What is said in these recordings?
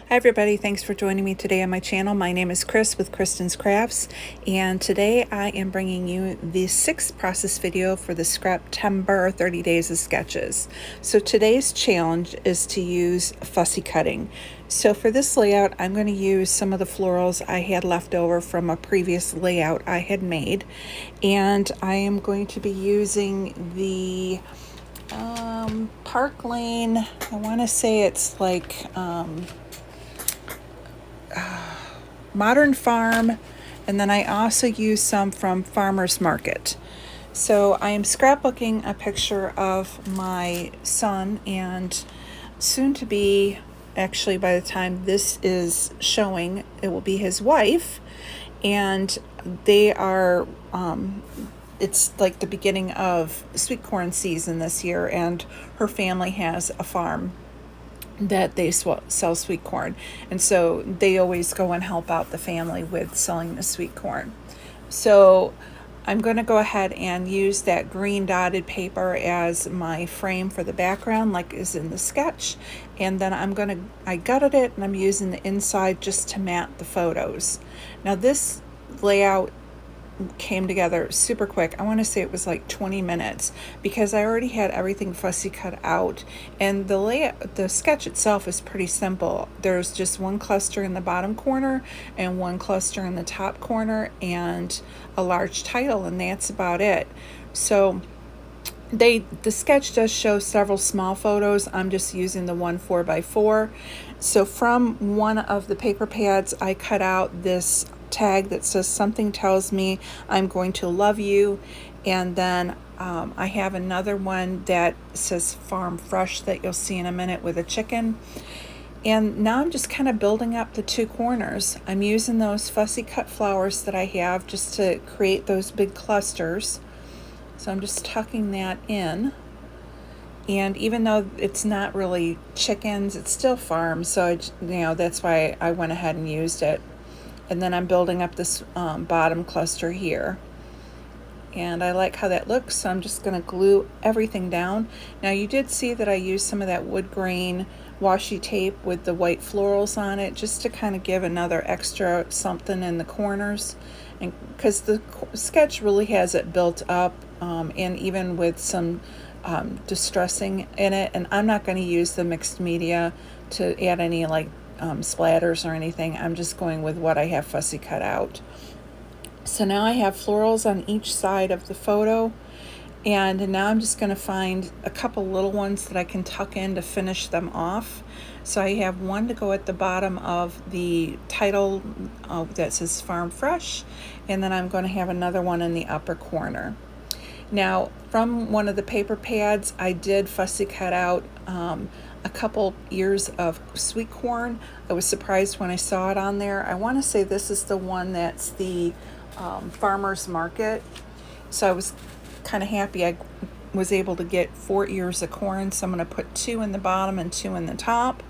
Hi everybody, thanks for joining me today on my channel. My name is Chris with Kristen's Crafts, and today I am bringing you the 6th process video for the Scraptember 30 days of sketches. So today's challenge is to use fussy cutting. So for this layout, I'm going to use some of the florals I had left over from a previous layout I had made, and I am going to be using the Park Lane, I want to say it's like Modern Farm, and then I also use some from Farmer's Market. So I am scrapbooking a picture of my son and soon to be, actually by the time this is showing, it will be his wife, and they are it's like the beginning of sweet corn season this year, and her family has a farm that they sell sweet corn, and so they always go and help out the family with selling the sweet corn. So I'm going to go ahead and use that green dotted paper as my frame for the background, like is in the sketch, and then I gutted it and I'm using the inside just to mat the photos. Now this layout came together super quick. I want to say it was like 20 minutes because I already had everything fussy cut out, and the sketch itself is pretty simple. There's just one cluster in the bottom corner and one cluster in the top corner and a large title, and that's about it. So the sketch does show several small photos. I'm just using the one 4x4. So from one of the paper pads, I cut out this tag that says something tells me I'm going to love you, and then I have another one that says farm fresh that you'll see in a minute with a chicken. And now I'm just kind of building up the two corners. I'm using those fussy cut flowers that I have just to create those big clusters. So I'm just tucking that in, and even though it's not really chickens, it's still farm, so that's why I went ahead and used it. And then I'm building up this bottom cluster here, and I like how that looks, so I'm just going to glue everything down. Now you did see that I used some of that wood grain washi tape with the white florals on it just to kind of give another extra something in the corners, and because the sketch really has it built up, and even with some distressing in it, and I'm not going to use the mixed media to add any like splatters or anything. I'm just going with what I have fussy cut out. So now I have florals on each side of the photo, and now I'm just going to find a couple little ones that I can tuck in to finish them off. So I have one to go at the bottom of the title that says Farm Fresh, and then I'm going to have another one in the upper corner. Now from one of the paper pads, I did fussy cut out a couple ears of sweet corn. I was surprised when I saw it on there. I want to say this is the one that's the Farmer's Market. So I was kind of happy I was able to get 4 ears of corn. So I'm going to put 2 in the bottom and 2 in the top.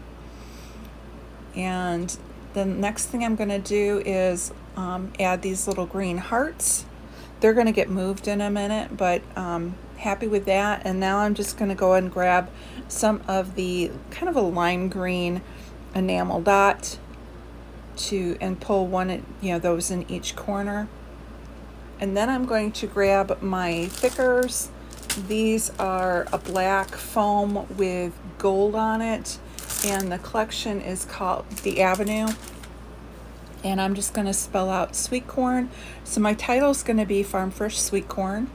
And the next thing I'm going to do is add these little green hearts. They're going to get moved in a minute, but happy with that. And now I'm just going to go and grab some of the kind of a lime green enamel dot and pull one, those in each corner. And then I'm going to grab my thickers. These are a black foam with gold on it, and the collection is called the Avenue. And I'm just going to spell out sweet corn. So my title is going to be Farm Fresh Sweet Corn.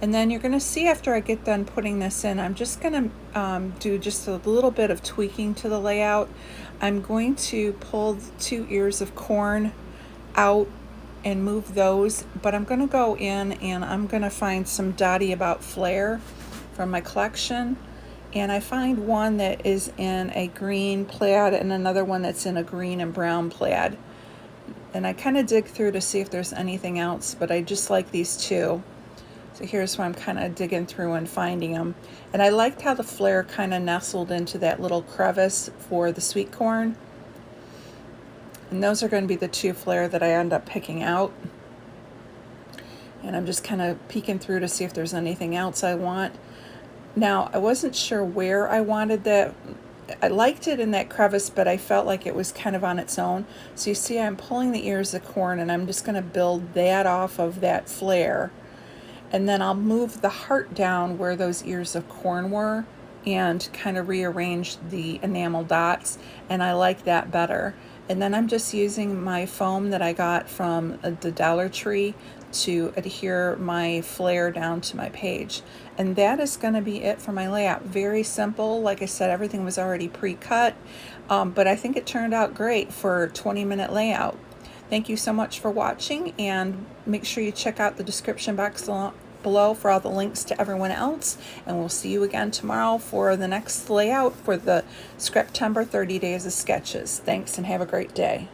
And then you're going to see after I get done putting this in, I'm just going to do just a little bit of tweaking to the layout. I'm going to pull the 2 ears of corn out and move those, but I'm going to go in and I'm going to find some Dotty About Flair from my collection. And I find one that is in a green plaid and another one that's in a green and brown plaid. And I kind of dig through to see if there's anything else, but I just like these two. So here's where I'm kind of digging through and finding them. And I liked how the flare kind of nestled into that little crevice for the sweet corn. And those are going to be the 2 flare that I end up picking out. And I'm just kind of peeking through to see if there's anything else I want. Now, I wasn't sure where I wanted that I liked it in that crevice, but I felt like it was kind of on its own. So you see I'm pulling the ears of corn, and I'm just going to build that off of that flare. And then I'll move the heart down where those ears of corn were and kind of rearrange the enamel dots, and I like that better. And then I'm just using my foam that I got from the Dollar Tree to adhere my flare down to my page. And that is going to be it for my layout. Very simple. Like I said, everything was already pre-cut, but I think it turned out great for a 20-minute layout. Thank you so much for watching, and make sure you check out the description box below for all the links to everyone else, and we'll see you again tomorrow for the next layout for the Scraptember 30 Days of Sketches. Thanks, and have a great day.